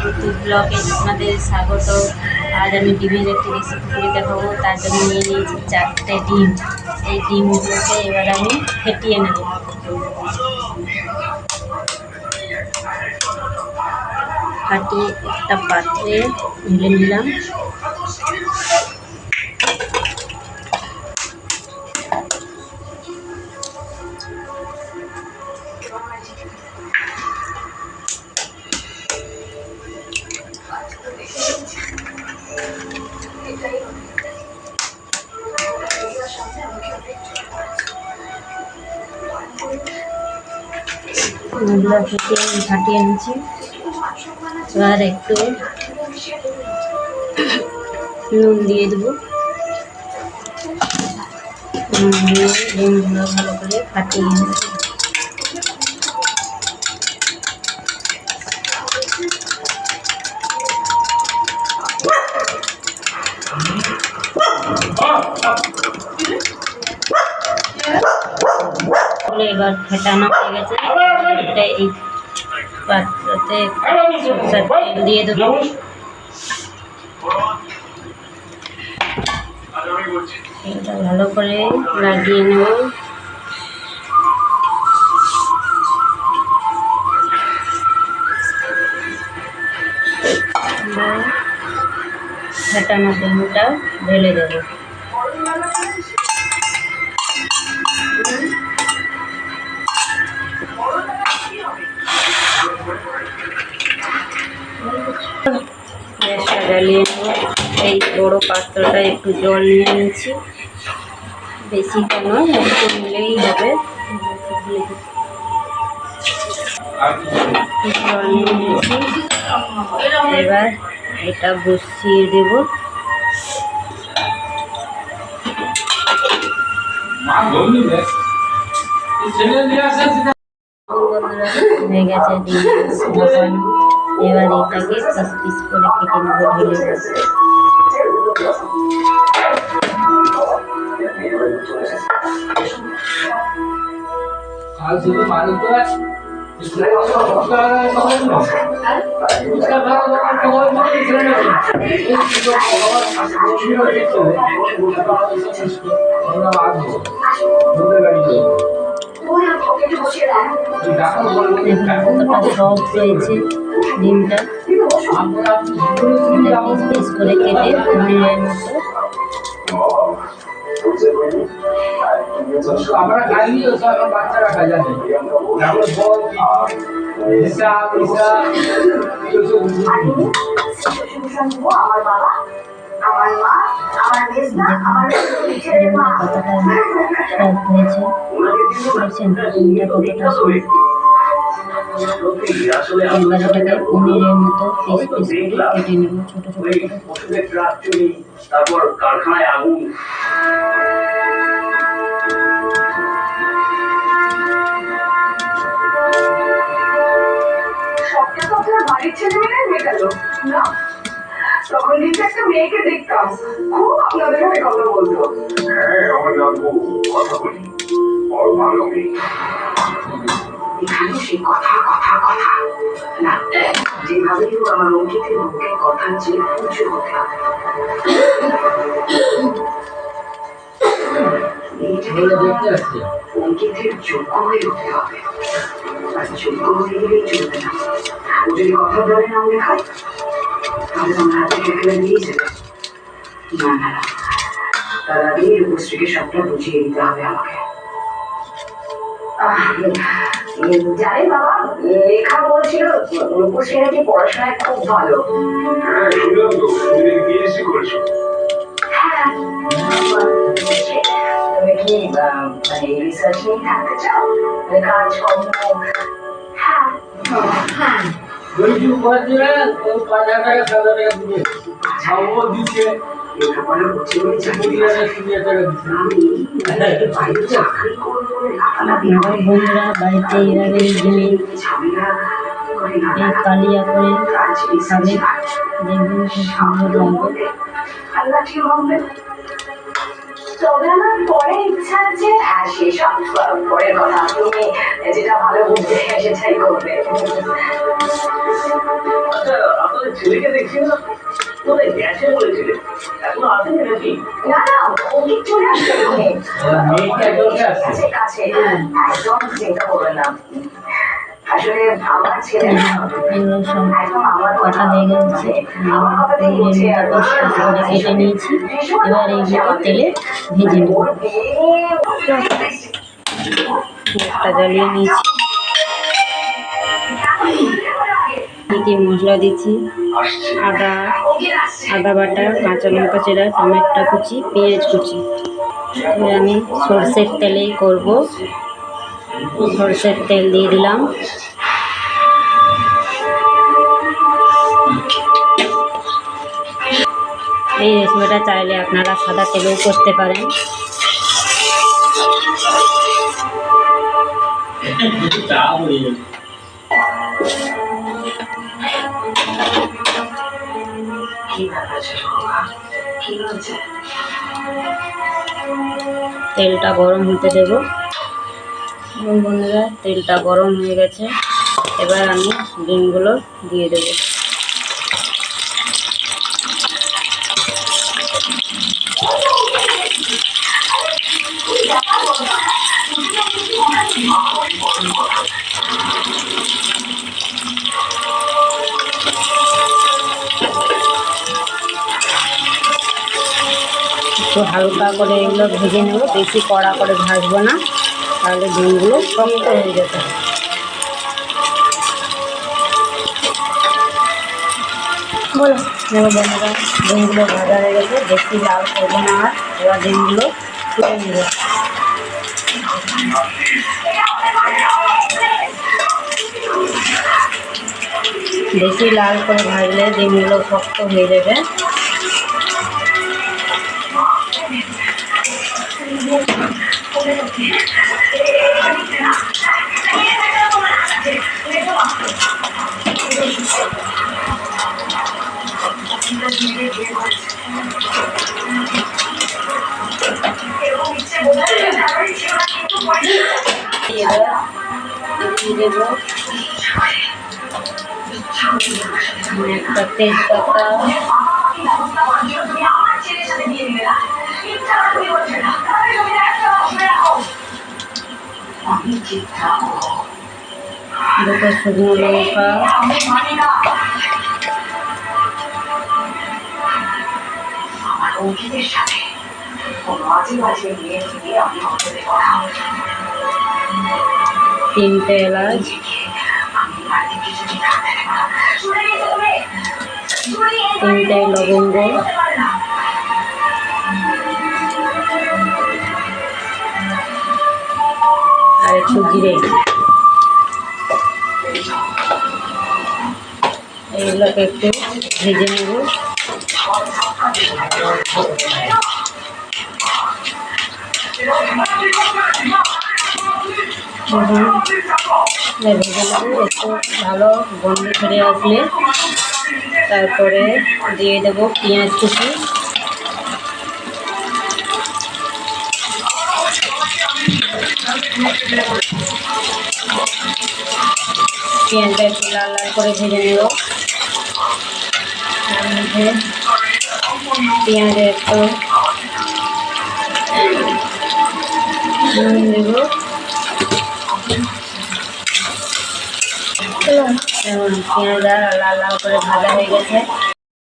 পুতুল ব্লগে আপনাদের স্বাগত। আজ আমি ডিমের একটি রেসিপি করে দেখাবো। তার জন্য নিয়ে নিয়েছি 4টে ডিম। এই ডিমগুলোকে এবার আমি ফেটিয়ে নেব। ফাটিয়ে একটা পাত্রে ঢেলে নিলাম। এগুলো ফাটিয়ে নিচ্ছি। এবার একটু নুন দিয়ে দেবো। নুন দিয়ে ডিমগুলো ভালো করে ফাটিয়ে নিচ্ছি। এবার ফেটানো হয়ে গেছে। এই পাত্রতে সরষের তেল দিয়ে দেবো। এটা ভালো করে লাগিয়ে নেব। ফেটানো ডিমটা ঢেলে দেবো। গ্যাসটা জ্বালিয়ে নেব। এই বড়ো পাত্রটা একটু জল নিয়ে নিচ্ছি, বেশি কেন একটু নিলেই হবে। জল নিয়ে নিচ্ছি। এবার এটা বসিয়ে দেব। হয়ে গেছে ডিম ভাপানো। এবার এটাকে পিস পিস করে কেটে নেব ঢেলে। কতটা সফট হয়েছে ডিমটা। পিস পিস করে কেটে পনিরের মতো কতটা সফট হয়েছে। কতটা এবার এটাকে পনিরের মতো পিস পিস করে কেটে নেব ছোট ছোট করে। তারপর কারখানায় আগুন। সবটা তো আপনার বাড়ির ছেলেমেয়েরাই হয়ে গেল না? তখন কিন্তু একটা মেয়েকে দেখতাম, খুব আপনাদের হয়ে কথা বলতো। হ্যাঁ, আমার কথা বলি, বড় ভালো মেয়ে। এখানে সেই কথা কথা কথা না, যেভাবে আমার অঙ্কিতের মুখে কথা চেয়ে পুজো হতে হবে। অঙ্কিতের যোগ্য হয়ে উঠতে হবে। আর যোগ্য হয়ে গেলেই চলবে না। ও যদি কথা বলে নাম লেখায় তাহলে আমার হাতে ফেলে দিয়ে যাবে। না না, তার আগেই রূপশ্রীকে সবটা বুঝিয়ে দিতে হবে আমাকে। জানি বাবা, লেখা বলছিল রূপশ্রী নাকি পড়াশোনায় খুব ভালো। হ্যাঁ, শুনলাম তো, তুমি বিএসসি করেছো। হ্যাঁ, তুমি কি মানে রিসার্চ নিয়ে থাকতে চাও? কাজকর্ম? হ্যাঁ হ্যাঁ, লেখাপড়া করছি বলে বন্ধুরা বাড়িতে এইভাবে জমি কালিয়া করে খাবে, দেখবেন খুব সুন্দর লাগবে। তবে আমার পরে ইচ্ছা আছে, সেসব পরের কথা, তুমি যেটা ভালো বুঝবে সেটাই করবে। আচ্ছা, আপনাদের ছেলেকে দেখছি না, কোথায় গেছে বলেছিলে? এখনো আসেনি নাকি? না না, ও কি চলে আসছে এখানে? কাছে কাছে, একদম চিন্তা করবেন না। আসলে আমার ছেলে এগুলো সব একদম আমার কাটা হয়ে গেছে। আমার কথাটাই বলছে আর বেশ কিছু করে কেটে নিয়েছি। এবার এইগুলো তেলে ভেজে নেব। ওর বিয়ে নিয়ে একটা জ্বালিয়ে নিয়েছি, কি মশলা দিচ্ছি, আদা আদা বাটা, কাঁচা লঙ্কা চেরা, টমেটো কুচি, পেঁয়াজ কুচি। এবার আমি সর্ষের তেলেই করব। সর্ষের তেল দিয়ে দিলাম। এই রেসিপিটা চাইলে আপনারা সাদা তেলেও করতে পারেন। তেলটা গরম হতে দেব। বন্ধুরা, তেলটা গরম হয়ে গেছে, এবার আমি ডিমগুলো দিয়ে দেব। একটু হালকা করে এগুলো ভেজে নেব, বেশি কড়া করে ভাজবো না, তাহলে ডিমগুলো শক্ত হয়ে যেতে। বলো বন্ধুরা, ডিমগুলো ভাজা হয়ে গেছে, বেশি লাল করবো না আর। এবার ডিমগুলো তুলে নেব। বেশি লাল করে ভাজলে ডিমগুলো শক্ত হয়ে যাবে। একটা তেজপাতা, দুটো শুকনো লঙ্কা, অঙ্কিতের সাথে মাঝে মাঝে নিয়ে গিয়ে আমি অঙ্কিতের কথা 3টে এলাচ, আমি বাড়িতে কিছুদিন থাকতে দেবো না। শুনে নিতে হবে। 3টে লবঙ্গ, আর একটু জিরে। এইগুলোকে একটু ভেজে নেব। ভেজে নেব, একটু ভালো গন্ধ ছেড়ে আসলে তারপরে দিয়ে দেব পেঁয়াজ কুচি। পেঁয়াজটা একটু লাল লাল করে ভেজে নেব। তার মধ্যে পেঁয়াজে একটু নুন দেব। পেঁয়াজটা লাল লাল করে ভাজা হয়ে গেছে,